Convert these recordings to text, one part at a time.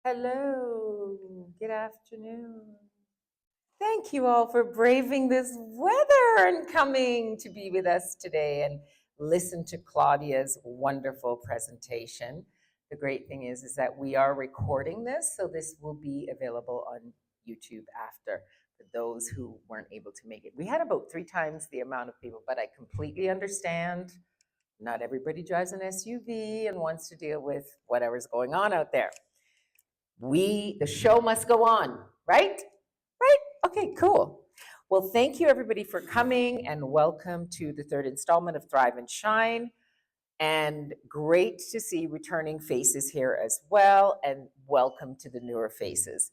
Hello, good afternoon. Thank you all for braving this weather and coming to be with us today and listen to Claudia's wonderful presentation. The great thing is that we are recording this, so this will be available on YouTube after for those who weren't able to make it. We had about 3 times the amount of people, but I completely understand. Not everybody drives an SUV and wants to deal with whatever's going on out there. The show must go on, right? Right? Okay, cool. Well, thank you everybody for coming and welcome to the third installment of Thrive and Shine. And great to see returning faces here as well, and welcome to the newer faces.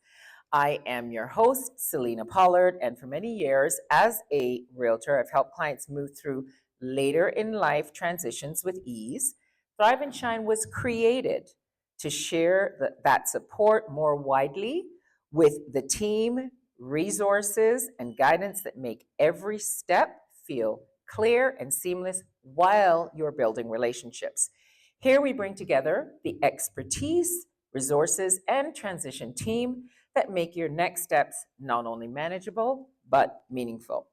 I am your host, Selena Pollard, and for many years as a realtor, I've helped clients move through later in life transitions with ease. Thrive and Shine was created to share that support more widely with the team, resources, and guidance that make every step feel clear and seamless while you're building relationships. Here we bring together the expertise, resources, and transition team that make your next steps not only manageable, but meaningful.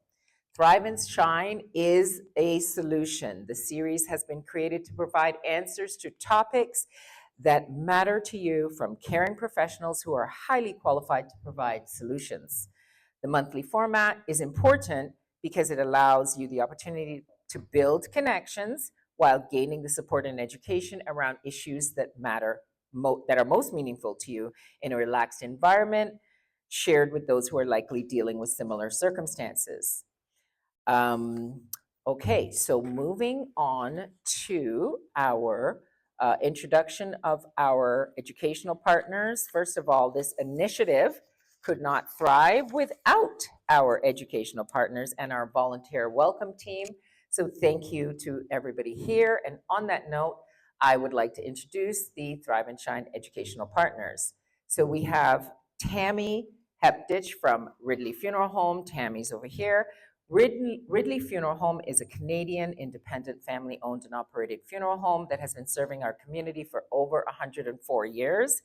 Thrive and Shine is a solution. The series has been created to provide answers to topics that matter to you from caring professionals who are highly qualified to provide solutions. The monthly format is important because it allows you the opportunity to build connections while gaining the support and education around issues that matter, that are most meaningful to you in a relaxed environment, shared with those who are likely dealing with similar circumstances. Okay, so moving on to our introduction of our educational partners. First of all, this initiative could not thrive without our educational partners and our volunteer welcome team. So thank you to everybody here. And on that note, I would like to introduce the Thrive and Shine educational partners. So we have Tammy Heptich from Ridley Funeral Home. Tammy's over here. Ridley Funeral Home is a Canadian independent family-owned and operated funeral home that has been serving our community for over 104 years.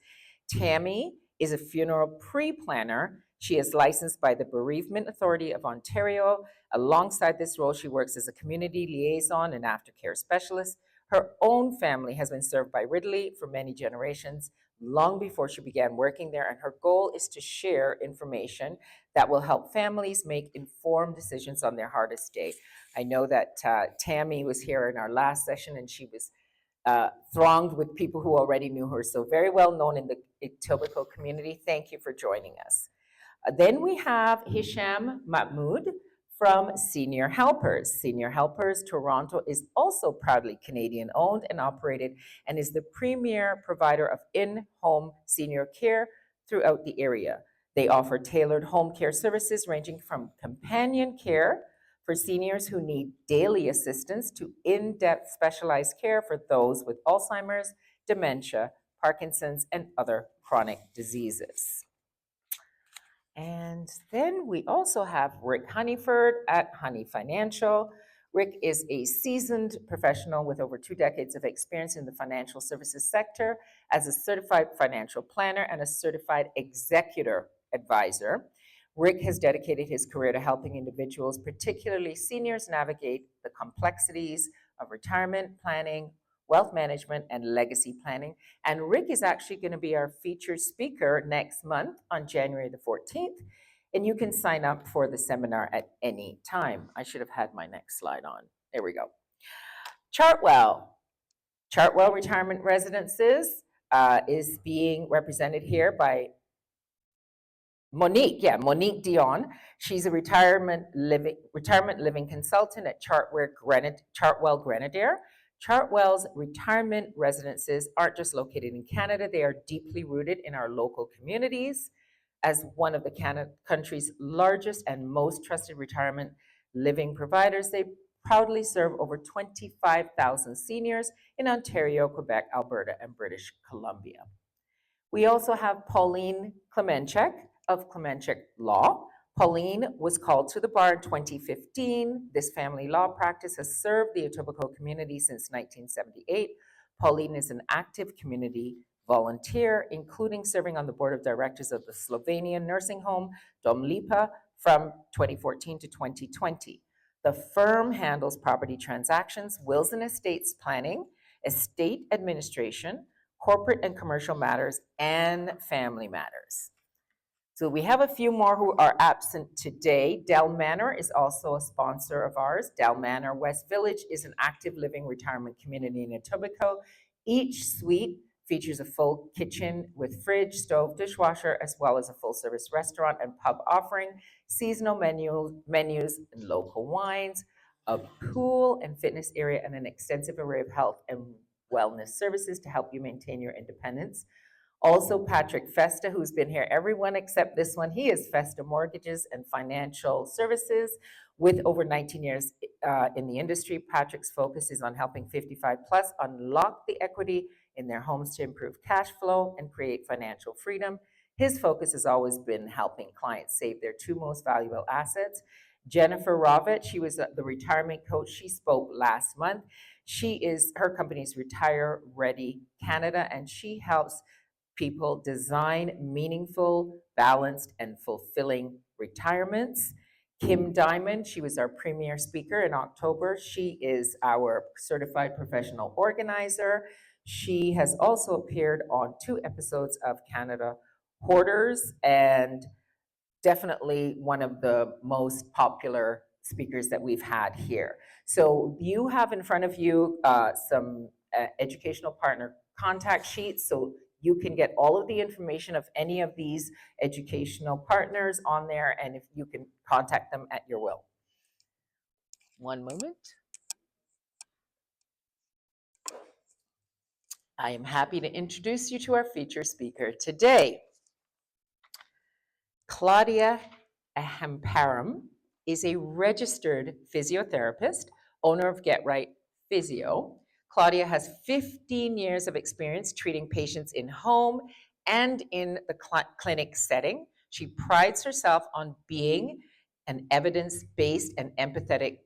Tammy is a funeral pre-planner. She is licensed by the Bereavement Authority of Ontario. Alongside this role, she works as a community liaison and aftercare specialist. Her own family has been served by Ridley for many generations, long before she began working there, and her goal is to share information that will help families make informed decisions on their hardest day. I know that Tammy was here in our last session, and she was thronged with people who already knew her, so very well known in the Etobicoke community. Thank you for joining us. Then we have Hisham Mahmood from Senior Helpers. Senior Helpers Toronto is also proudly Canadian owned and operated and is the premier provider of in-home senior care throughout the area. They offer tailored home care services ranging from companion care for seniors who need daily assistance to in-depth specialized care for those with Alzheimer's, dementia, Parkinson's, and other chronic diseases. And then we also have Rick Honeyford at Honey Financial. Rick is a seasoned professional with over 2 decades of experience in the financial services sector as a certified financial planner and a certified executor advisor. Rick has dedicated his career to helping individuals, particularly seniors, navigate the complexities of retirement planning, wealth management, and legacy planning. And Rick is actually going to be our featured speaker next month on January the 14th. And you can sign up for the seminar at any time. I should have had my next slide on. There we go. Chartwell Retirement Residences is being represented here by Monique Dion. She's a retirement living consultant at Chartwell Grenadier. Chartwell's retirement residences aren't just located in Canada, they are deeply rooted in our local communities. As one of the country's largest and most trusted retirement living providers, they proudly serve over 25,000 seniors in Ontario, Quebec, Alberta, and British Columbia. We also have Pauline Klemenchuk of Klemenchuk Law. Pauline was called to the bar in 2015. This family law practice has served the Etobicoke community since 1978. Pauline is an active community volunteer, including serving on the board of directors of the Slovenian nursing home Dom Lipa from 2014 to 2020. The firm handles property transactions, wills and estates planning, estate administration, corporate and commercial matters, and family matters. So we have a few more who are absent today. Del Manor is also a sponsor of ours. Del Manor West Village is an active living retirement community in Etobicoke. Each suite features a full kitchen with fridge, stove, dishwasher, as well as a full-service restaurant and pub offering seasonal menus and local wines, a pool and fitness area, and an extensive array of health and wellness services to help you maintain your independence. Also, Patrick Festa, who's been here, everyone except this one, he is Festa Mortgages and Financial Services. With over 19 years in the industry, Patrick's focus is on helping 55 plus unlock the equity in their homes to improve cash flow and create financial freedom. His focus has always been helping clients save their two most valuable assets. Jennifer Rovitt, she was the retirement coach. She spoke last month. Her company's Retire Ready Canada, and she helps people design meaningful, balanced, and fulfilling retirements. Kim Diamond, she was our premier speaker in October. She is our certified professional organizer. She has also appeared on 2 episodes of Canada Hoarders and definitely one of the most popular speakers that we've had here. So you have in front of you some educational partner contact sheets, so you can get all of the information of any of these educational partners on there, and if you can contact them at your will. One moment. I am happy to introduce you to our featured speaker today. Claudia Ehamparam is a registered physiotherapist, owner of Get Right Physio. Claudia has 15 years of experience treating patients in home and in the clinic setting. She prides herself on being an evidence-based and empathetic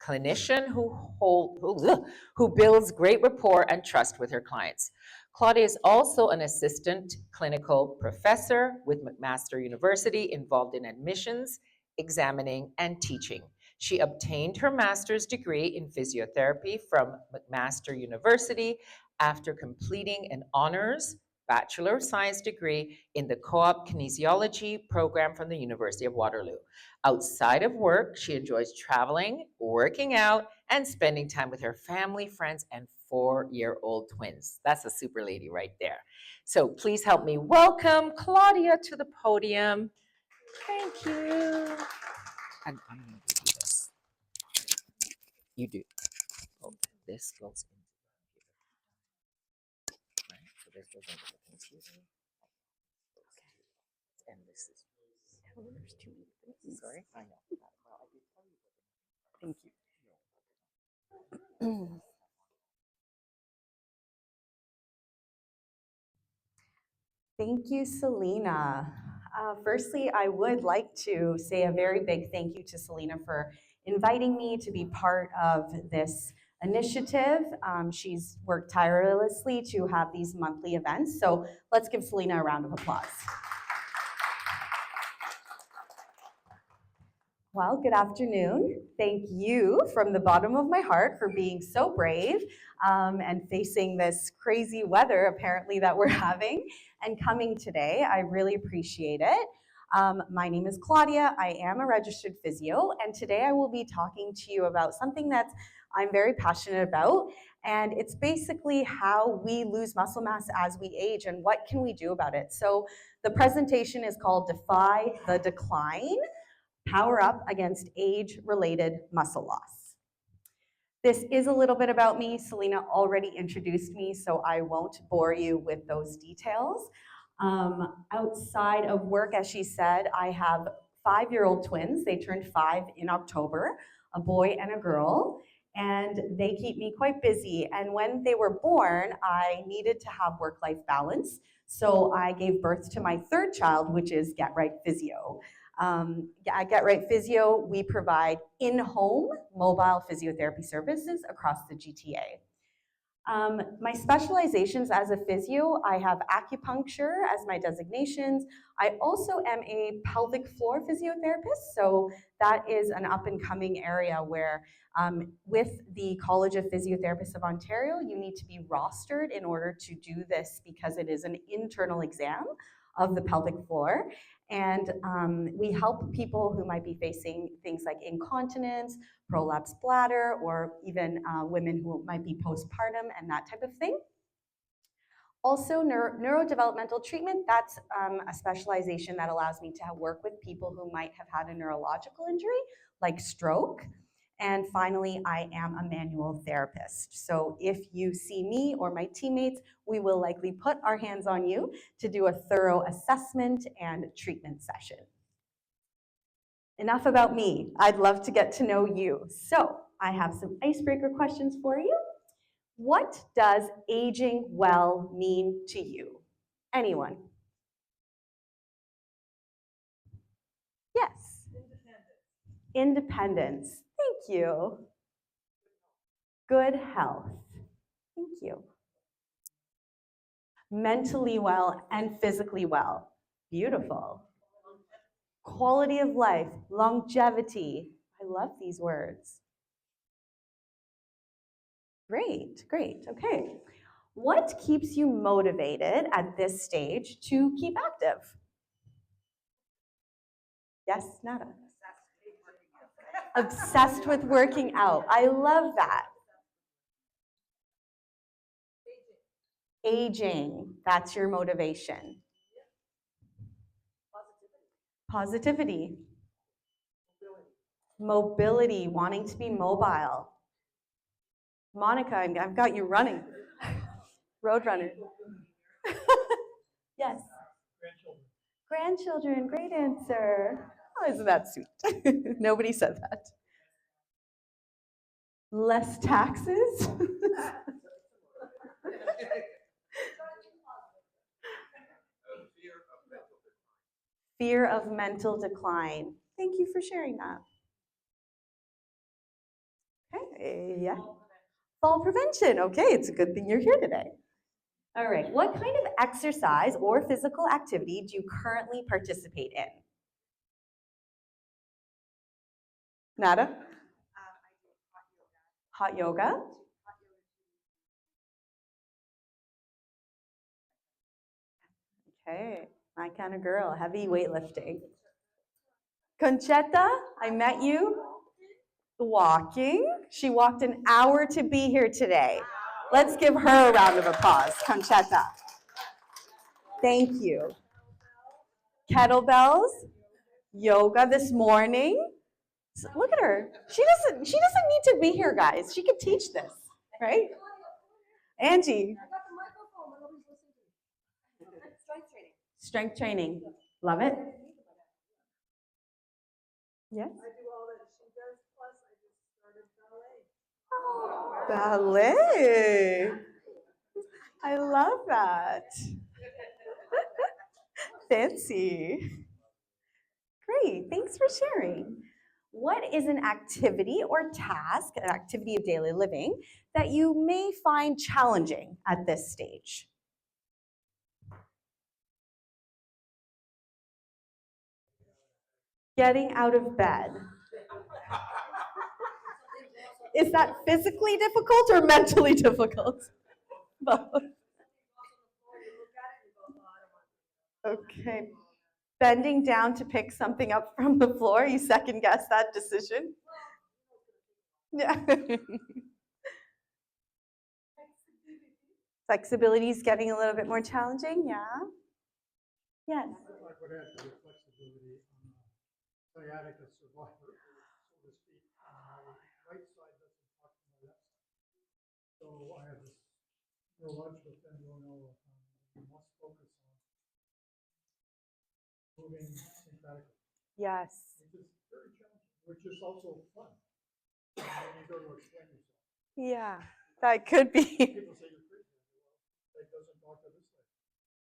clinician who builds great rapport and trust with her clients. Claudia is also an assistant clinical professor with McMaster University, involved in admissions, examining, and teaching. She obtained her master's degree in physiotherapy from McMaster University after completing an honors Bachelor of Science degree in the co-op kinesiology program from the University of Waterloo. Outside of work, she enjoys traveling, working out, and spending time with her family, friends, and 4-year-old twins. That's a super lady right there. So please help me welcome Claudia to the podium. Thank you. And I'm going to do this. You do. Oh, this goes into the computer. Right? So this goes into the computer. And this is. Oh, there's too many things. Sorry, I know. Well, I did tell you. Thank you. Thank you, Selena. Firstly, I would like to say a very big thank you to Selena for inviting me to be part of this initiative. She's worked tirelessly to have these monthly events, so let's give Selena a round of applause. Well, good afternoon. Thank you from the bottom of my heart for being so brave and facing this crazy weather apparently that we're having and coming today. I really appreciate it. My name is Claudia. I am a registered physio, and today I will be talking to you about something that I'm very passionate about, and it's basically how we lose muscle mass as we age and what can we do about it. So the presentation is called Defy the Decline: Power Up Against Age-Related Muscle Loss. This is a little bit about me. Selena already introduced me, so I won't bore you with those details. Outside of work, as she said, I have 5-year-old twins. They turned 5 in October, a boy and a girl, and they keep me quite busy. And when they were born, I needed to have work-life balance, so I gave birth to my 3rd child, which is Get Right Physio. At Get Right Physio, we provide in-home mobile physiotherapy services across the GTA. My specializations as a physio, I have acupuncture as my designations. I also am a pelvic floor physiotherapist, so that is an up-and-coming area where with the College of Physiotherapists of Ontario, you need to be rostered in order to do this because it is an internal exam of the pelvic floor. And we help people who might be facing things like incontinence, prolapsed bladder, or even women who might be postpartum and that type of thing. Also, neurodevelopmental treatment, that's a specialization that allows me to work with people who might have had a neurological injury, like stroke. And finally, I am a manual therapist. So if you see me or my teammates, we will likely put our hands on you to do a thorough assessment and treatment session. Enough about me. I'd love to get to know you. So I have some icebreaker questions for you. What does aging well mean to you? Anyone? Yes. Independence. Thank you. Good health. Thank you. Mentally well and physically well. Beautiful. Quality of life, longevity. I love these words. Great, great, okay. What keeps you motivated at this stage to keep active? Yes, Nada? Obsessed with working out. I love that. Aging, that's your motivation. Positivity. Mobility, wanting to be mobile. Monica, I've got you running. Roadrunner. Yes. Grandchildren, great answer. Oh, isn't that sweet? Nobody said that. Less taxes? Fear of mental decline. Thank you for sharing that. Okay, yeah. Fall prevention. Okay, it's a good thing you're here today. All right, what kind of exercise or physical activity do you currently participate in? Nada? Hot yoga? Okay, my kind of girl, heavy weightlifting. Conchetta, I met you walking. She walked an hour to be here today. Let's give her a round of applause, Conchetta. Thank you. Kettlebells, yoga this morning. Look at her. She doesn't need to be here, guys. She could teach this, right? Angie. Strength training. Love it. Yes. Ballet. I love that. Fancy. Great, thanks for sharing. What is an activity or task, an activity of daily living, that you may find challenging at this stage? Getting out of bed. Is that physically difficult or mentally difficult? Both. Okay. Bending down to pick something up from the floor, you second guess that decision? Yeah. Flexibility is getting a little bit more challenging, yeah? Yes. Sciatica survivor, so to speak. My right side doesn't talk to my left side. So I have this neurological thing going all the time. You must focus on moving sympathetically. Yes. Which is very challenging, which is also fun. When you go to explain yourself. Yeah, that could be. People say you're crazy. It doesn't talk to this side.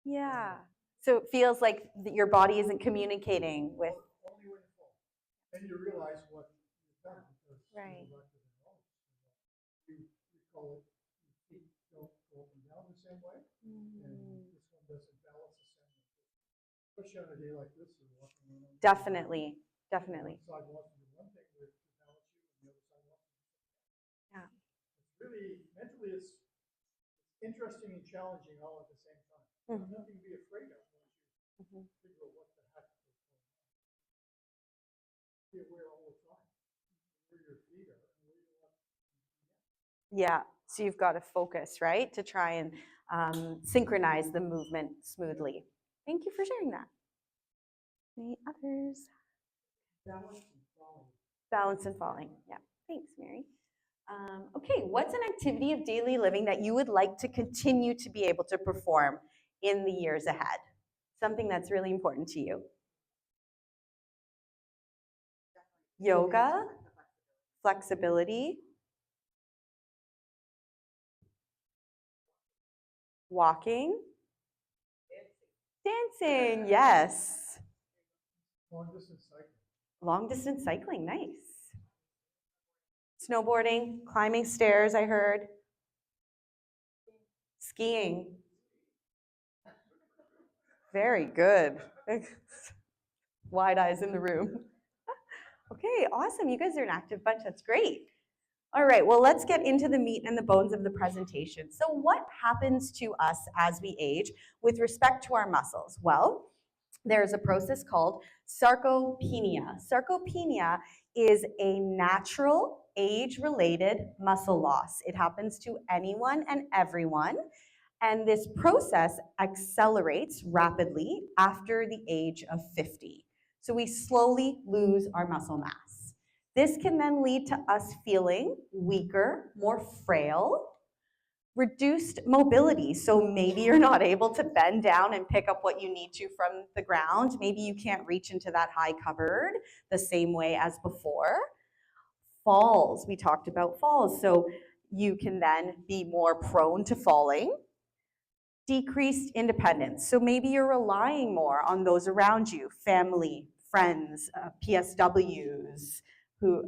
Yeah. So it feels like your body isn't communicating with. Only when you fall. Then you realize what you've done because Right. you call it your feet go go up and down the same way, and this one doesn't balance the same way. Especially on a day like this, you're walking around. Definitely, definitely. One side wants to do one thing to balance you, and the other side wants to do something. Yeah. It's really, mentally, it's interesting and challenging all at the same time. There's nothing to be afraid of once you figure out what the heck is going on. Be aware all the time where your feet are and where you want. Yeah, so you've got to focus, right, to try and synchronize the movement smoothly. Thank you for sharing that. Any others? Balance and falling. Balance and falling. Yeah, thanks, Mary. Okay, what's an activity of daily living that you would like to continue to be able to perform in the years ahead? Something that's really important to you. Yoga, flexibility, walking, dancing, yes. Long distance cycling. Long distance cycling, nice. Snowboarding, climbing stairs, I heard. Skiing. Very good. Wide eyes in the room. Okay, awesome. You guys are an active bunch. That's great. All right, well, let's get into the meat and the bones of the presentation. So what happens to us as we age with respect to our muscles? Well, there's a process called sarcopenia. Sarcopenia is a natural age-related muscle loss. It happens to anyone and everyone, and this process accelerates rapidly after the age of 50. So we slowly lose our muscle mass. This can then lead to us feeling weaker, more frail, reduced mobility. So maybe you're not able to bend down and pick up what you need to from the ground. Maybe you can't reach into that high cupboard the same way as before. Falls, we talked about falls. So you can then be more prone to falling. Decreased independence. So maybe you're relying more on those around you, family, friends, PSWs, who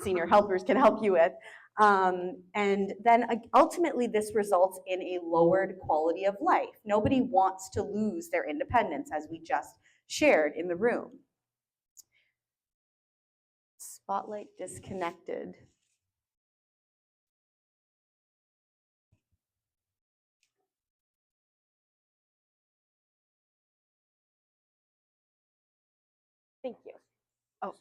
senior helpers can help you with. And then ultimately this results in a lowered quality of life. Nobody wants to lose their independence, as we just shared in the room. Spotlight disconnected. Thank you. Oh,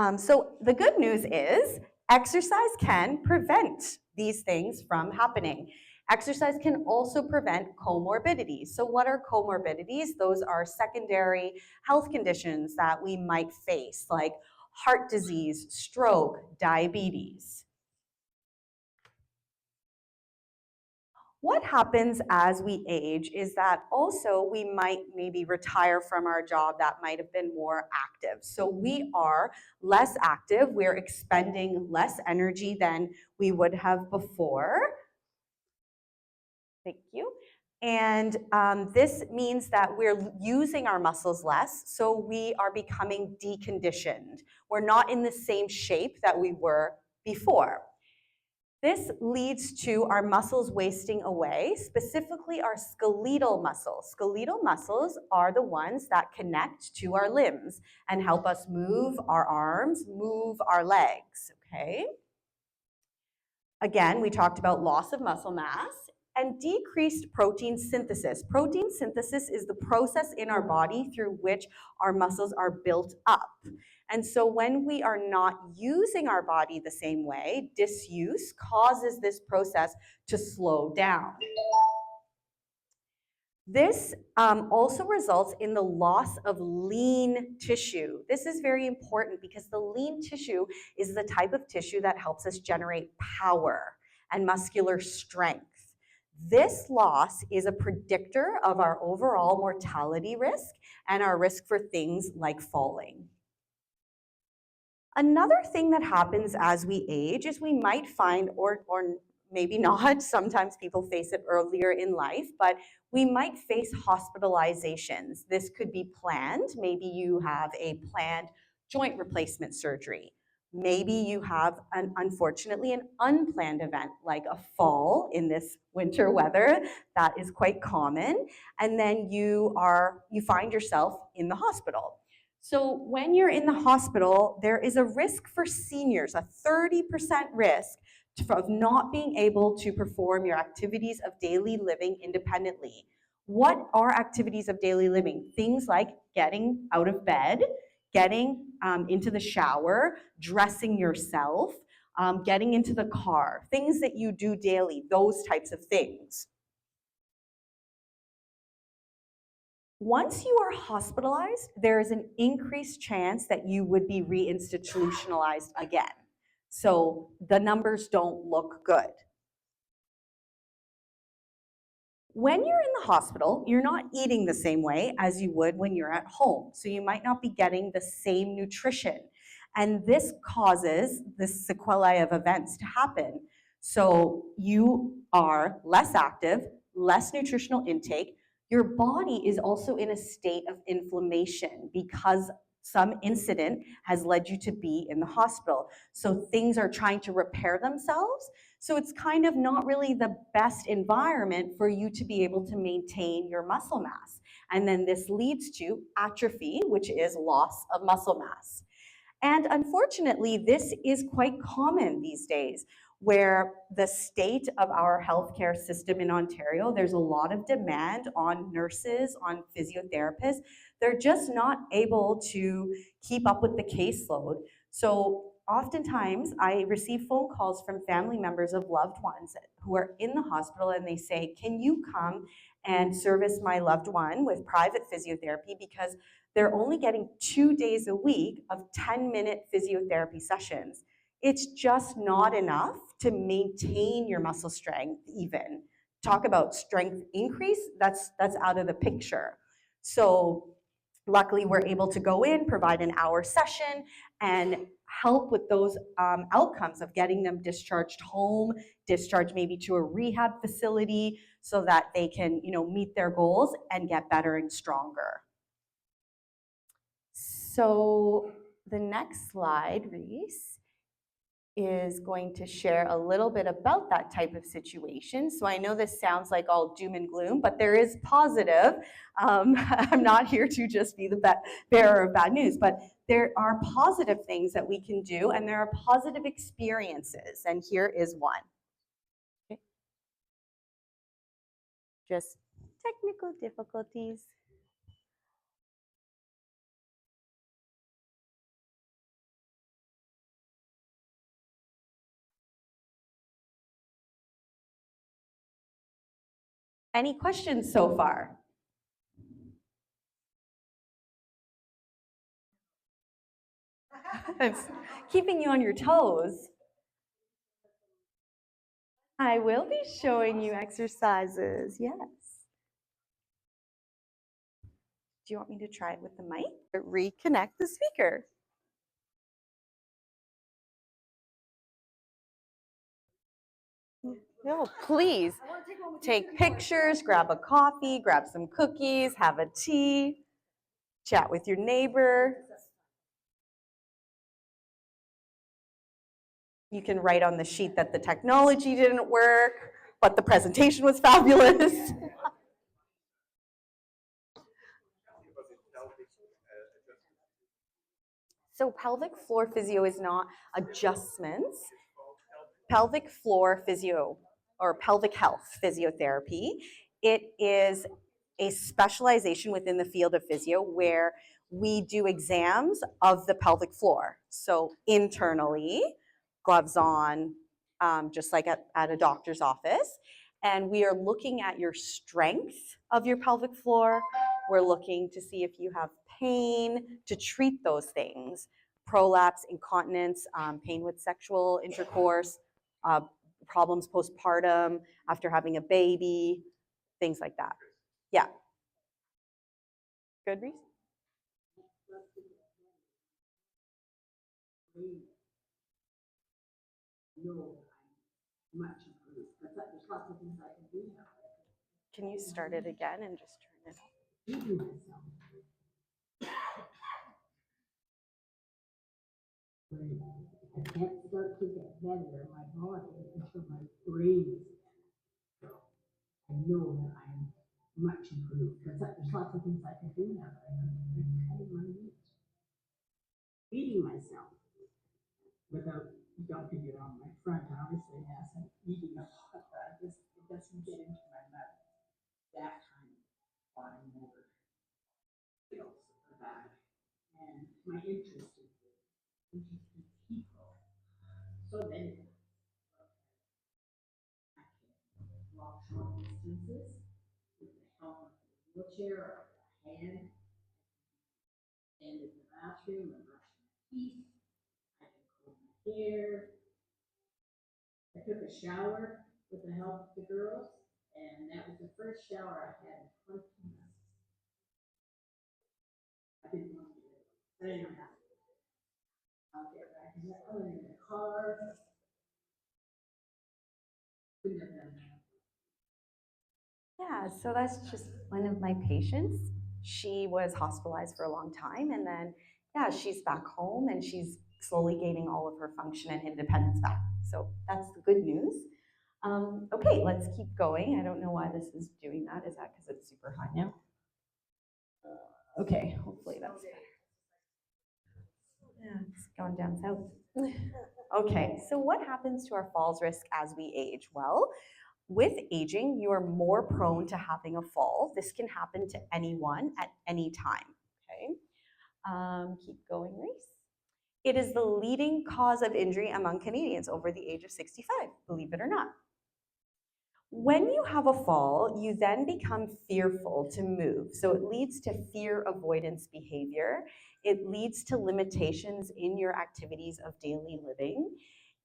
okay. So the good news is exercise can prevent these things from happening. Exercise can also prevent comorbidities. So what are comorbidities? Those are secondary health conditions that we might face, like heart disease, stroke, diabetes. What happens as we age is that also we might maybe retire from our job that might have been more active. So we are less active, we're expending less energy than we would have before. Thank you. And this means that we're using our muscles less, so we are becoming deconditioned. We're not in the same shape that we were before. This leads to our muscles wasting away, specifically our skeletal muscles. Skeletal muscles are the ones that connect to our limbs and help us move our arms, move our legs, okay? Again, we talked about loss of muscle mass and decreased protein synthesis. Protein synthesis is the process in our body through which our muscles are built up. And so when we are not using our body the same way, disuse causes this process to slow down. This also results in the loss of lean tissue. This is very important because the lean tissue is the type of tissue that helps us generate power and muscular strength. This loss is a predictor of our overall mortality risk and our risk for things like falling. Another thing that happens as we age is we might find, or maybe not, sometimes people face it earlier in life, but we might face hospitalizations. This could be planned. Maybe you have a planned joint replacement surgery. Maybe you have, unfortunately, an unplanned event like a fall in this winter weather. That is quite common. And then you find yourself in the hospital. So when you're in the hospital, there is a risk for seniors, a 30% risk of not being able to perform your activities of daily living independently. What are activities of daily living? Things like getting out of bed, getting into the shower, dressing yourself, getting into the car, things that you do daily, those types of things. Once you are hospitalized, there is an increased chance that you would be reinstitutionalized again. So the numbers don't look good. When you're in the hospital, you're not eating the same way as you would when you're at home. So you might not be getting the same nutrition. And this causes the sequelae of events to happen. So you are less active, less nutritional intake. Your body is also in a state of inflammation because some incident has led you to be in the hospital. So things are trying to repair themselves. So it's kind of not really the best environment for you to be able to maintain your muscle mass. And then this leads to atrophy, which is loss of muscle mass. And unfortunately, this is quite common these days, where the state of our healthcare system in Ontario, there's a lot of demand on nurses, on physiotherapists. They're just not able to keep up with the caseload. So oftentimes, I receive phone calls from family members of loved ones who are in the hospital, and they say, can you come and service my loved one with private physiotherapy, because they're only getting 2 days a week of 10-minute physiotherapy sessions. It's just not enough to maintain your muscle strength even. Talk about strength increase, that's out of the picture. So luckily we're able to go in, provide an hour session, and help with those outcomes of getting them discharged home, discharged maybe to a rehab facility so that they can, meet their goals and get better and stronger. So the next slide, Reese, is going to share a little bit about that type of situation. So I know this sounds like all doom and gloom, but there is positive. I'm not here to just be the bearer of bad news, but there are positive things that we can do, and there are positive experiences, and here is one. Okay. Just technical difficulties. Any questions so far? It's keeping you on your toes. I will be showing you exercises, yes. Do you want me to try it with the mic? Reconnect the speaker. No, please take pictures, grab a coffee, grab some cookies, have a tea, chat with your neighbor. You can write on the sheet that the technology didn't work, but the presentation was fabulous. So pelvic floor physio is not adjustments. Pelvic floor physio or pelvic health physiotherapy, it is a specialization within the field of physio where we do exams of the pelvic floor. So internally, gloves on, just like at a doctor's office. And we are looking at your strength of your pelvic floor. We're looking to see if you have pain, to treat those things. Prolapse, incontinence, pain with sexual intercourse, problems postpartum, after having a baby, things like that. Yeah. Good, Reese? Can you start it again and just turn it off? I can't start to get better in my body until my brain is better. So I know that I'm much improved because there's lots of things I can do now. I'm cutting my meat, feeding myself without dumping it on my front. Obviously, as I'm eating a lot, it doesn't get into my mouth. That kind of body motor skills are back. And my interest in people. So many of them. I can walk short distances with the help of a wheelchair or a hand. And in the bathroom, I'm brushing my teeth. I can comb my hair. I took a shower with the help of the girls, and that was the first shower I had in 20 months. I didn't want to do it. I didn't know how to do it. I'll get back in the car. Couldn't have done that. Yeah, so that's just one of my patients. She was hospitalized for a long time, and then, yeah, she's back home and she's slowly gaining all of her function and independence back. So that's the good news. Okay, let's keep going. I don't know why this is doing that. Is that because it's super high now? Okay, hopefully that's better. Yeah, it's gone down south. Okay, so what happens to our falls risk as we age? Well, with aging, you are more prone to having a fall. This can happen to anyone at any time. Okay, keep going, Reese. It is the leading cause of injury among Canadians over the age of 65, believe it or not. When you have a fall, you then become fearful to move. So it leads to fear avoidance behavior. It leads to limitations in your activities of daily living.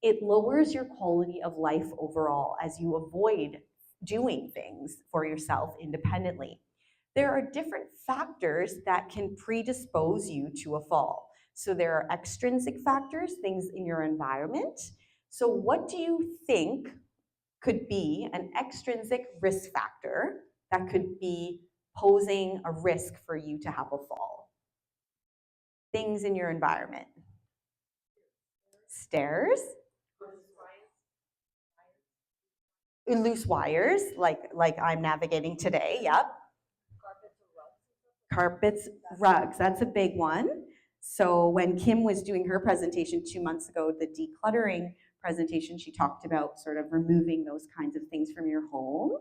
It lowers your quality of life overall as you avoid doing things for yourself independently. There are different factors that can predispose you to a fall. So there are extrinsic factors, things in your environment. So what do you think could be an extrinsic risk factor that could be posing a risk for you to have a fall? Things in your environment. Stairs. Loose wires, like I'm navigating today, yep. Carpets, rugs, that's a big one. So when Kim was doing her presentation 2 months ago, the decluttering presentation, she talked about sort of removing those kinds of things from your home.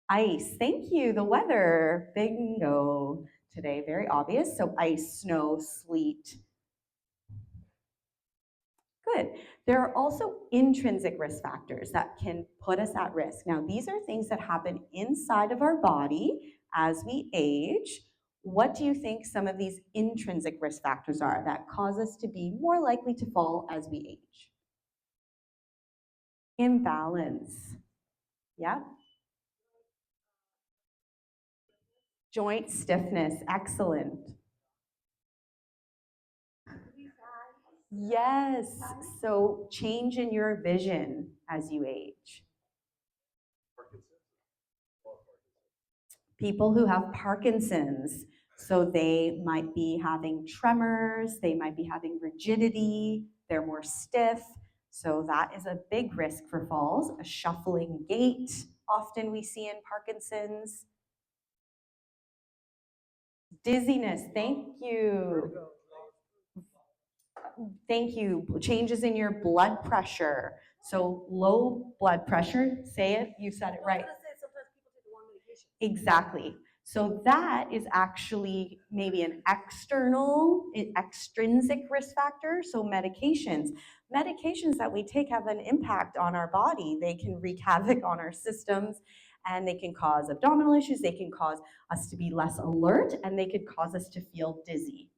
Ice, thank you, the weather, bingo today, very obvious. So ice, snow, sleet. Good. There are also intrinsic risk factors that can put us at risk. Now, these are things that happen inside of our body as we age. What do you think some of these intrinsic risk factors are that cause us to be more likely to fall as we age? Imbalance. Yeah. Joint stiffness. Excellent. Yes. So change in your vision as you age. People who have Parkinson's, so they might be having tremors, they might be having rigidity, they're more stiff. So that is a big risk for falls. A shuffling gait, often we see in Parkinson's. Dizziness, thank you. Thank you. Changes in your blood pressure. So low blood pressure, say it, you said it right. Exactly. So that is actually maybe an extrinsic risk factor. So medications that we take have an impact on our body. They can wreak havoc on our systems, and they can cause abdominal issues. They can cause us to be less alert, and they could cause us to feel dizzy.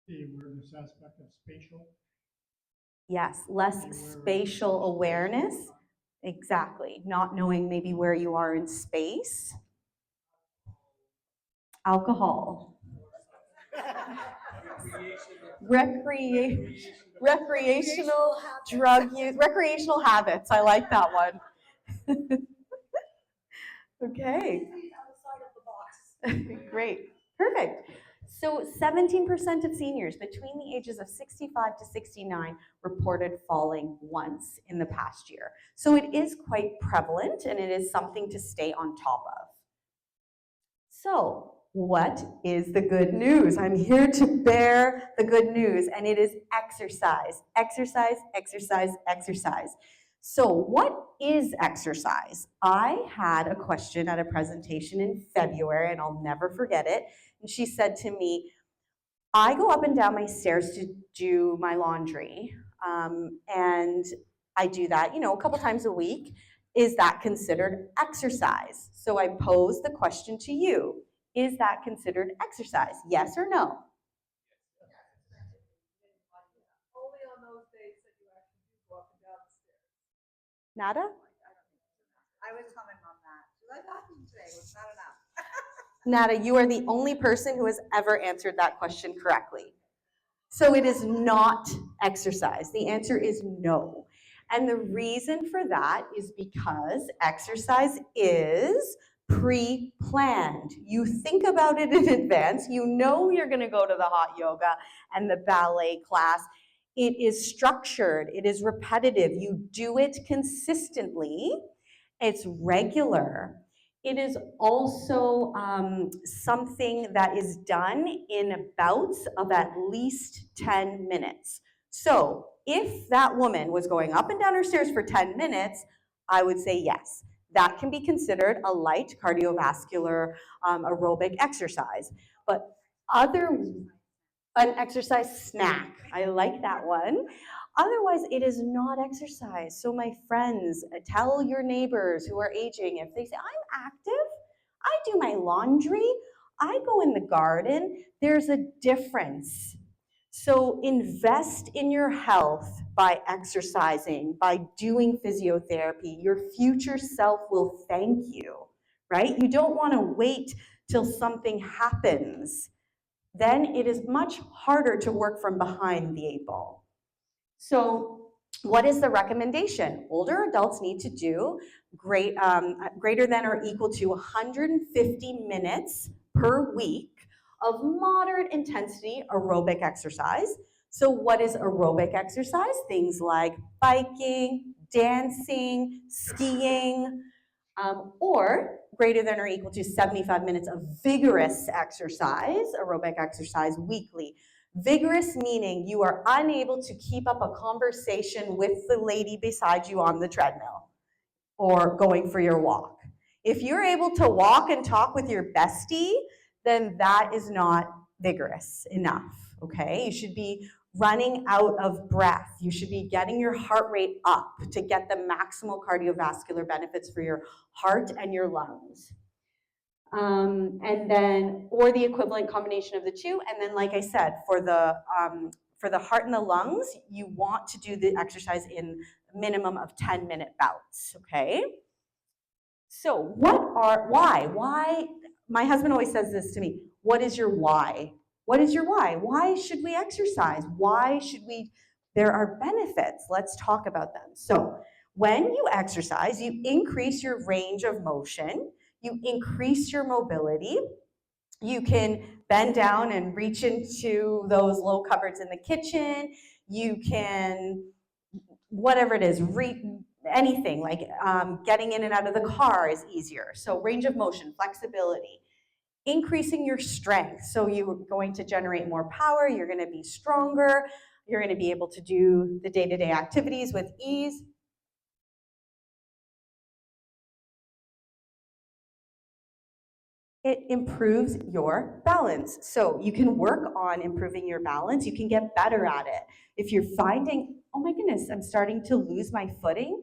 The awareness aspect of spatial. Yes, less spatial awareness. Exactly. Not knowing maybe where you are in space. Alcohol. Recreational drug use, recreational habits. I like that one. Okay. Great. Perfect. So 17% of seniors between the ages of 65 to 69 reported falling once in the past year. So it is quite prevalent and it is something to stay on top of. So what is the good news? I'm here to bear the good news, and it is exercise, exercise, exercise, exercise. So what is exercise? I had a question at a presentation in February, and I'll never forget it. And she said to me, I go up and down my stairs to do my laundry, and I do that, a couple times a week. Is that considered exercise? So I pose the question to you. Is that considered exercise? Yes or no? Only on those days that you actually do go up and down the stairs. Nada? I was telling mom that. She was like, bathroom today was not enough. Nada, you are the only person who has ever answered that question correctly. So it is not exercise. The answer is no. And the reason for that is because exercise is pre-planned. You think about it in advance. You know you're going to go to the hot yoga and the ballet class. It is structured. It is repetitive. You do it consistently. It's regular. It is also something that is done in bouts of at least 10 minutes. So if that woman was going up and down her stairs for 10 minutes, I would say yes. That can be considered a light cardiovascular aerobic exercise. But an exercise snack, I like that one. Otherwise, it is not exercise. So my friends, tell your neighbors who are aging, if they say, I'm active, I do my laundry, I go in the garden, there's a difference. So invest in your health by exercising, by doing physiotherapy. Your future self will thank you, right? You don't want to wait till something happens. Then it is much harder to work from behind the 8 ball. So what is the recommendation? Older adults need to do greater than or equal to 150 minutes per week of moderate intensity aerobic exercise. So what is aerobic exercise? Things like biking, dancing, skiing, or greater than or equal to 75 minutes of vigorous exercise, aerobic exercise weekly. Vigorous meaning you are unable to keep up a conversation with the lady beside you on the treadmill or going for your walk. If you're able to walk and talk with your bestie, then that is not vigorous enough, okay? You should be running out of breath. You should be getting your heart rate up to get the maximal cardiovascular benefits for your heart and your lungs. And then, or the equivalent combination of the two. And then, like I said, for the heart and the lungs, you want to do the exercise in a minimum of 10-minute bouts, okay? So why? My husband always says this to me, what is your why? What is your why? Why should we exercise? Why should we? There are benefits. Let's talk about them. So when you exercise, you increase your range of motion, you increase your mobility, you can bend down and reach into those low cupboards in the kitchen, you can, whatever it is, anything, like getting in and out of the car is easier. So range of motion, flexibility. Increasing your strength, so you're going to generate more power, you're going to be stronger, you're going to be able to do the day-to-day activities with ease. It improves your balance. So you can work on improving your balance, you can get better at it. If you're finding, oh my goodness, I'm starting to lose my footing,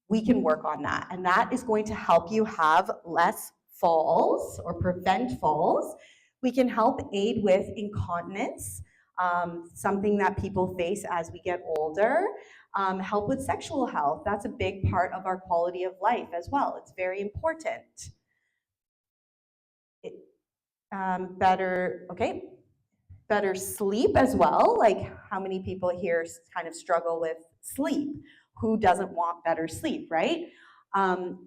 we can work on that. And that is going to help you have less falls or prevent falls. We can help aid with incontinence, something that people face as we get older. Help with sexual health. That's a big part of our quality of life as well. It's very important. Better sleep as well. Like, how many people here kind of struggle with sleep? Who doesn't want better sleep, right?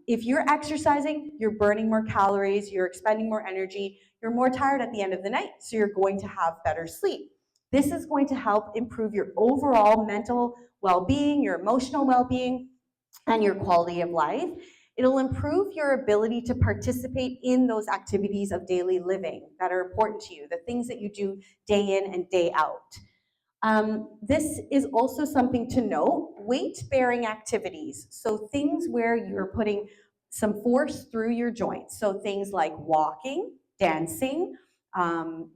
If you're exercising, you're burning more calories, you're expending more energy, you're more tired at the end of the night, so you're going to have better sleep. This is going to help improve your overall mental well-being, your emotional well-being, and your quality of life. It'll improve your ability to participate in those activities of daily living that are important to you, the things that you do day in and day out. This is also something to note, weight-bearing activities. So things where you're putting some force through your joints. So things like walking, dancing,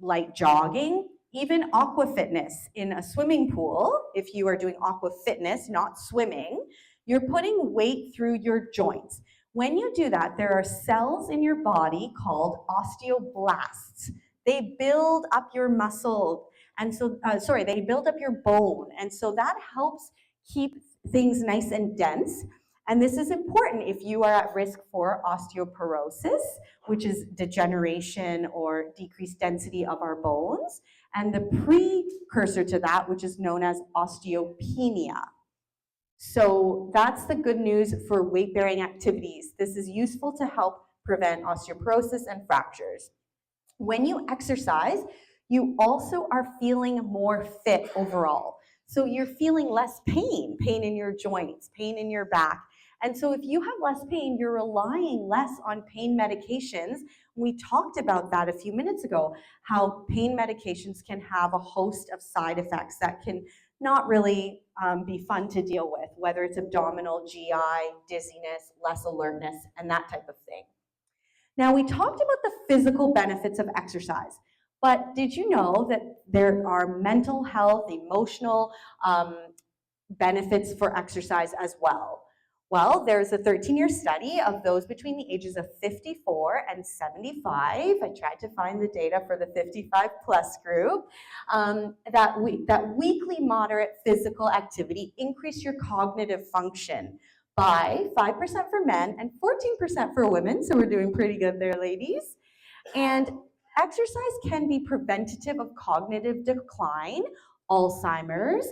like jogging, even aqua fitness in a swimming pool. If you are doing aqua fitness, not swimming, you're putting weight through your joints. When you do that, there are cells in your body called osteoblasts. They build up your muscle, and so, they build up your bone, and so that helps keep things nice and dense. And this is important if you are at risk for osteoporosis, which is degeneration or decreased density of our bones, and the precursor to that, which is known as osteopenia. So that's the good news for weight-bearing activities. This is useful to help prevent osteoporosis and fractures. When you exercise, you also are feeling more fit overall. So you're feeling less pain in your joints, pain in your back. And so if you have less pain, you're relying less on pain medications. We talked about that a few minutes ago, how pain medications can have a host of side effects that can not really be fun to deal with, whether it's abdominal, GI, dizziness, less alertness, and that type of thing. Now, we talked about the physical benefits of exercise, but did you know that there are mental health, emotional benefits for exercise as well? Well, there's a 13-year study of those between the ages of 54 and 75. I tried to find the data for the 55 plus group, that weekly moderate physical activity increased your cognitive function by 5% for men and 14% for women, so we're doing pretty good there, ladies. And exercise can be preventative of cognitive decline, Alzheimer's.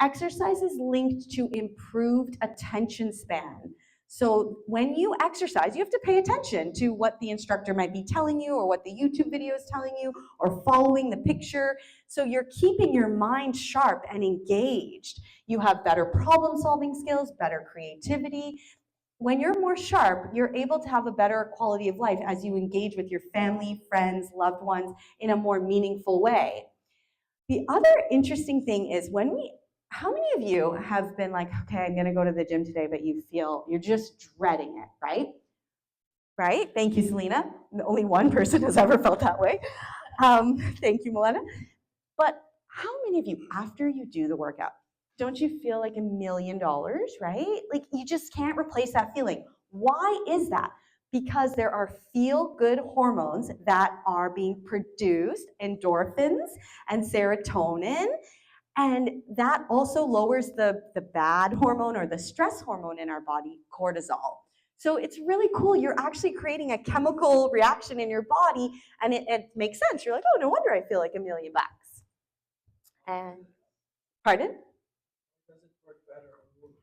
Exercise is linked to improved attention span. So when you exercise, you have to pay attention to what the instructor might be telling you or what the YouTube video is telling you or following the picture. So you're keeping your mind sharp and engaged. You have better problem-solving skills, better creativity. When you're more sharp, you're able to have a better quality of life as you engage with your family, friends, loved ones in a more meaningful way. The other interesting thing is how many of you have been like, okay, I'm gonna go to the gym today, but you're just dreading it, right? Right? Thank you, Selena. Only one person has ever felt that way. Thank you, Milena. But how many of you, after you do the workout, don't you feel like $1 million, right? Like you just can't replace that feeling. Why is that? Because there are feel-good hormones that are being produced, endorphins and serotonin, and that also lowers the bad hormone or the stress hormone in our body, cortisol. So it's really cool. You're actually creating a chemical reaction in your body, and it makes sense. You're like, oh, no wonder I feel like $1 million. And pardon? Does it work better on women?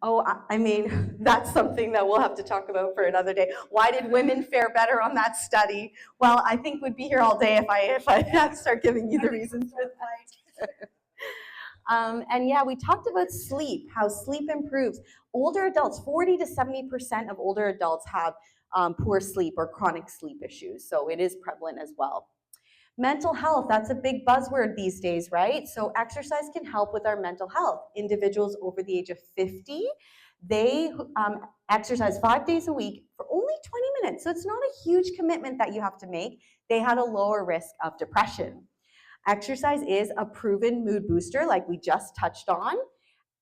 Oh, I mean, that's something that we'll have to talk about for another day. Why did women fare better on that study? Well, I think we'd be here all day if I start giving you the reasons for that. And yeah, we talked about sleep, how sleep improves. Older adults, 40 to 70% of older adults have poor sleep or chronic sleep issues, so it is prevalent as well. Mental health, that's a big buzzword these days, right? So exercise can help with our mental health. Individuals over the age of 50, they exercise 5 days a week for only 20 minutes. So it's not a huge commitment that you have to make. They had a lower risk of depression. Exercise is a proven mood booster, like we just touched on.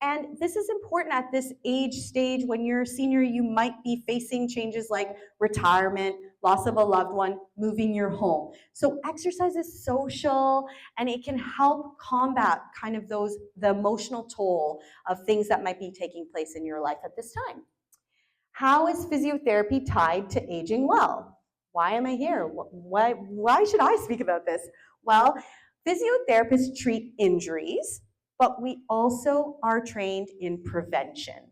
And this is important at this age stage. When you're a senior, you might be facing changes like retirement, loss of a loved one, moving your home. So exercise is social, and it can help combat kind of the emotional toll of things that might be taking place in your life at this time. How is physiotherapy tied to aging well? Why am I here? Why should I speak about this? Well, physiotherapists treat injuries, but we also are trained in prevention.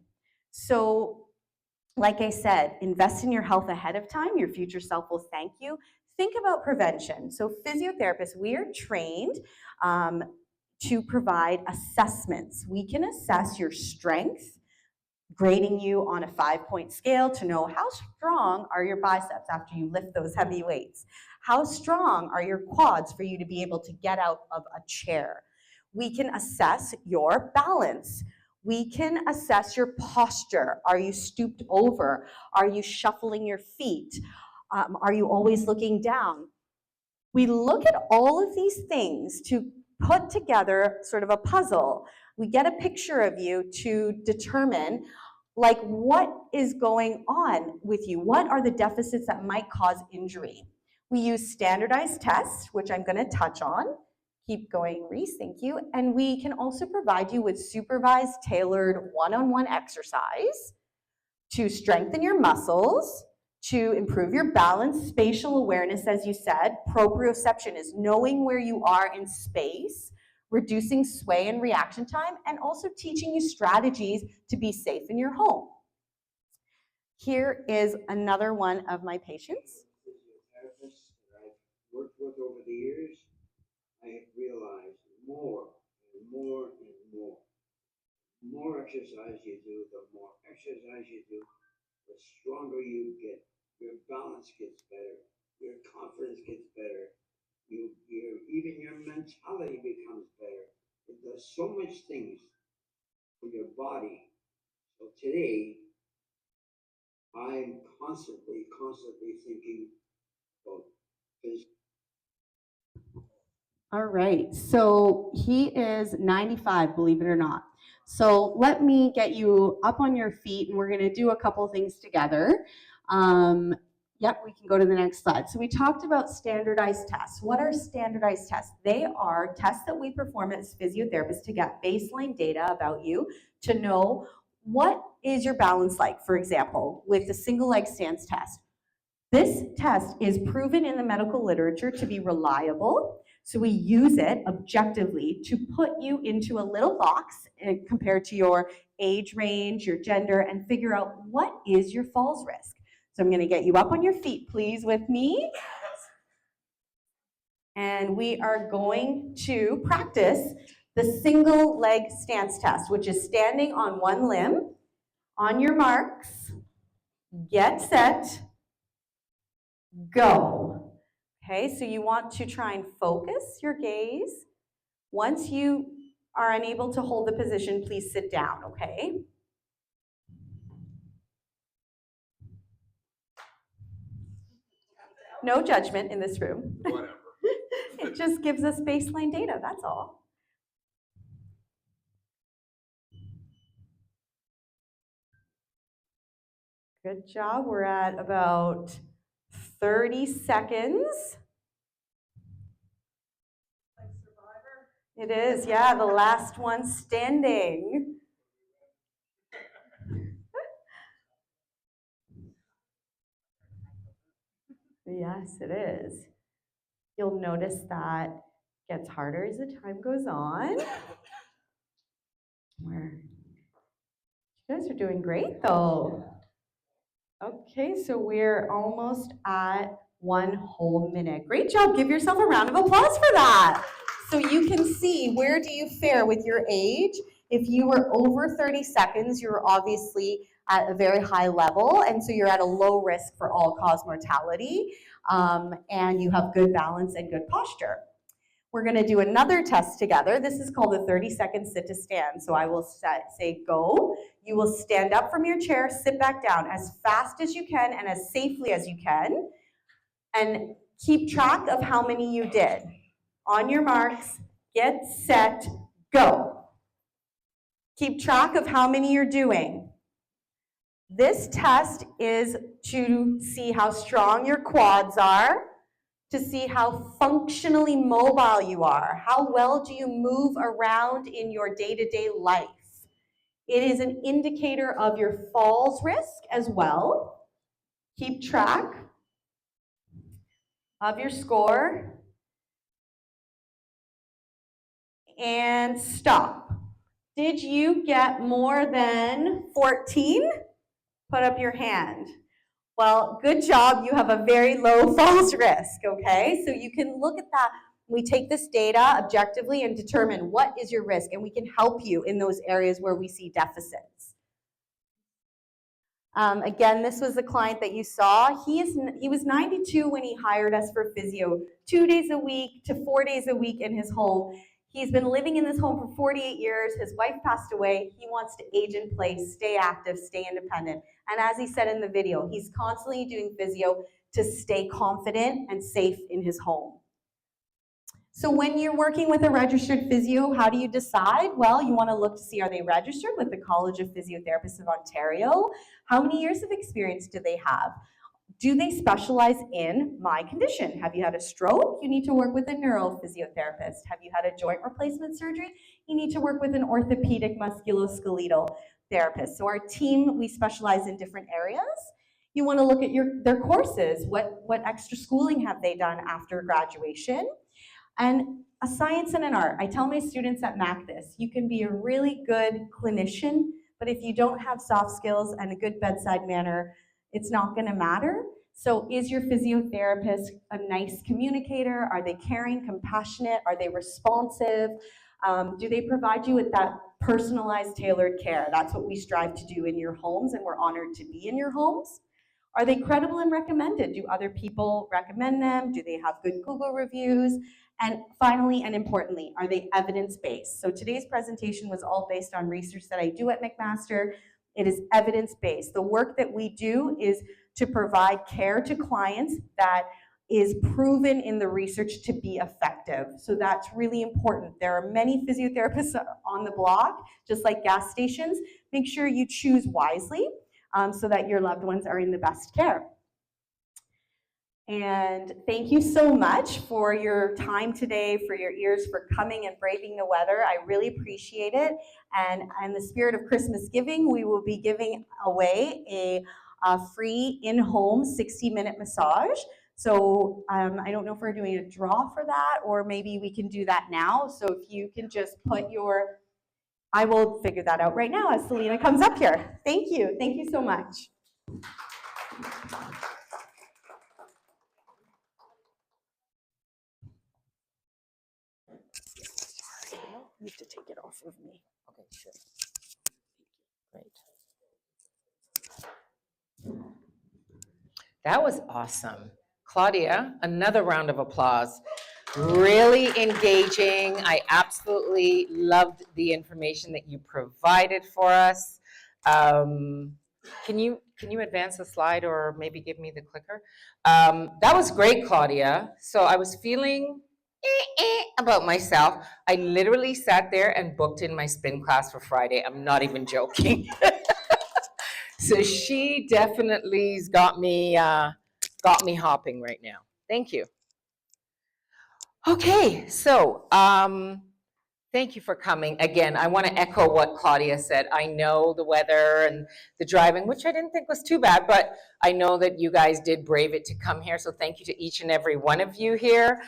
So Like I said, invest in your health ahead of time. Your future self will thank you. Think about prevention. So physiotherapists, we are trained to provide assessments. We can assess your strength, grading you on a 5-point scale to know how strong are your biceps after you lift those heavy weights. How strong are your quads for you to be able to get out of a chair? We can assess your balance. We can assess your posture. Are you stooped over? Are you shuffling your feet? Are you always looking down? We look at all of these things to put together sort of a puzzle. We get a picture of you to determine like what is going on with you. What are the deficits that might cause injury? We use standardized tests, which I'm going to touch on. Keep going, Reese, thank you. And we can also provide you with supervised, tailored one-on-one exercise to strengthen your muscles, to improve your balance, spatial awareness, as you said. Proprioception is knowing where you are in space, reducing sway and reaction time, and also teaching you strategies to be safe in your home. Here is another one of my patients. Physiotherapists that I've worked with over the years, I have realized more and more and more. The more exercise you do, the more exercise you do, the stronger you get. Your balance gets better. Your confidence gets better. Even your mentality becomes better. It does so much things for your body. So today, I'm constantly thinking about this. All right, so he is 95, believe it or not. So let me get you up on your feet and we're gonna do a couple things together. Yep, we can go to the next slide. So we talked about standardized tests. What are standardized tests? They are tests that we perform as physiotherapists to get baseline data about you, to know what is your balance like, for example, with the single leg stance test. This test is proven in the medical literature to be reliable. So we use it objectively to put you into a little box compared to your age range, your gender, and figure out what is your falls risk. So I'm going to get you up on your feet, please, with me. And we are going to practice the single leg stance test, which is standing on one limb. On your marks, get set, go. Okay, so you want to try and focus your gaze. Once you are unable to hold the position, please sit down, okay? No judgment in this room. Whatever. It just gives us baseline data, that's all. Good job, we're at about 30 seconds. Like Survivor. It is, yeah, the last one standing. Yes, it is. You'll notice that gets harder as the time goes on. You guys are doing great though. Okay, so we're almost at 1 whole minute. Great job, give yourself a round of applause for that. So you can see, where do you fare with your age? If you were over 30 seconds, you're obviously at a very high level, and so you're at a low risk for all-cause mortality, and you have good balance and good posture. We're gonna do another test together. This is called the 30-second sit to stand. So I will say go. You will stand up from your chair, sit back down as fast as you can and as safely as you can, and keep track of how many you did. On your marks, get set, go. Keep track of how many you're doing. This test is to see how strong your quads are, to see how functionally mobile you are. How well do you move around in your day-to-day life? It is an indicator of your falls risk as well. Keep track of your score. And stop. Did you get more than 14? Put up your hand. Well, good job. You have a very low falls risk, okay? So you can look at that. We take this data objectively and determine what is your risk, and we can help you in those areas where we see deficits. Again, this was the client that you saw. He was 92 when he hired us for physio, 2 days a week to 4 days a week in his home. He's been living in this home for 48 years. His wife passed away. He wants to age in place, stay active, stay independent. And as he said in the video, he's constantly doing physio to stay confident and safe in his home. So when you're working with a registered physio, how do you decide? Well, you want to look to see, are they registered with the College of Physiotherapists of Ontario? How many years of experience do they have? Do they specialize in my condition? Have you had a stroke? You need to work with a neurophysiotherapist. Have you had a joint replacement surgery? You need to work with an orthopedic musculoskeletal therapist. So our team, we specialize in different areas. You want to look at their courses. What extra schooling have they done after graduation? And a science and an art. I tell my students at Mac this, you can be a really good clinician, but if you don't have soft skills and a good bedside manner, it's not gonna matter. So is your physiotherapist a nice communicator? Are they caring, compassionate? Are they responsive? Do they provide you with that personalized, tailored care? That's what we strive to do in your homes, and we're honored to be in your homes. Are they credible and recommended? Do other people recommend them? Do they have good Google reviews? And finally, and importantly, are they evidence-based? So today's presentation was all based on research that I do at McMaster. It is evidence-based. The work that we do is to provide care to clients that is proven in the research to be effective. So that's really important. There are many physiotherapists on the block, just like gas stations. Make sure you choose wisely so that your loved ones are in the best care. And thank you so much for your time today, for your ears, for coming and braving the weather. I really appreciate it. And in the spirit of Christmas giving, we will be giving away a free in-home 60-minute massage. So I don't know if we're doing a draw for that, or maybe we can do that now. So if you can just put your, I will figure that out right now as Selena comes up here. Thank you. Thank you so much. You have to take it off of me. Okay, sure. Great. That was awesome. Claudia, another round of applause. Really engaging. I absolutely loved the information that you provided for us. Can you advance the slide or maybe give me the clicker? That was great, Claudia. So I was feeling about myself. I literally sat there and booked in my spin class for Friday. I'm not even joking. So she definitely's got me hopping right now. Thank you. Okay, so thank you for coming. Again, I want to echo what Claudia said. I know the weather and the driving, which I didn't think was too bad, but I know that you guys did brave it to come here. So thank you to each and every one of you here.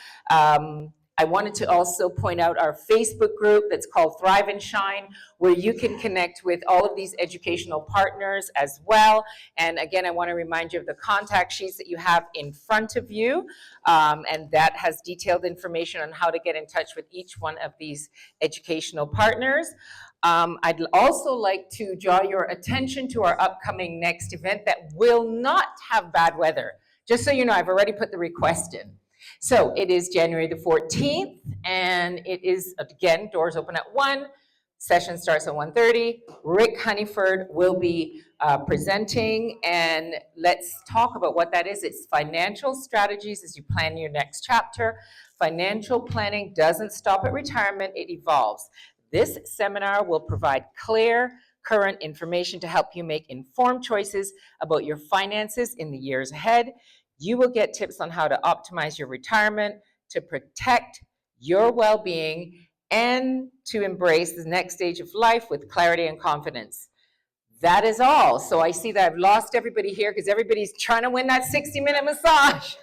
I wanted to also point out our Facebook group that's called Thrive and Shine, where you can connect with all of these educational partners as well. And again, I want to remind you of the contact sheets that you have in front of you. And that has detailed information on how to get in touch with each one of these educational partners. I'd also like to draw your attention to our upcoming next event that will not have bad weather. Just so you know, I've already put the request in. So it is January the 14th, and it is, again, doors open at 1, session starts at 1:30. Rick Honeyford will be presenting, and let's talk about what that is. It's financial strategies as you plan your next chapter. Financial planning doesn't stop at retirement, it evolves. This seminar will provide clear, current information to help you make informed choices about your finances in the years ahead. You will get tips on how to optimize your retirement, to protect your well-being, and to embrace the next stage of life with clarity and confidence. That is all. So I see that I've lost everybody here because everybody's trying to win that 60-minute massage.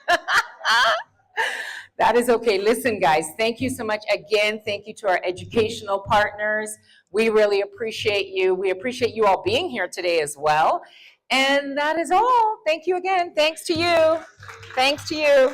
That is okay. Listen, guys, thank you so much. Again, thank you to our educational partners. We really appreciate you. We appreciate you all being here today as well. And that is all. Thank you again. Thanks to you. Thanks to you.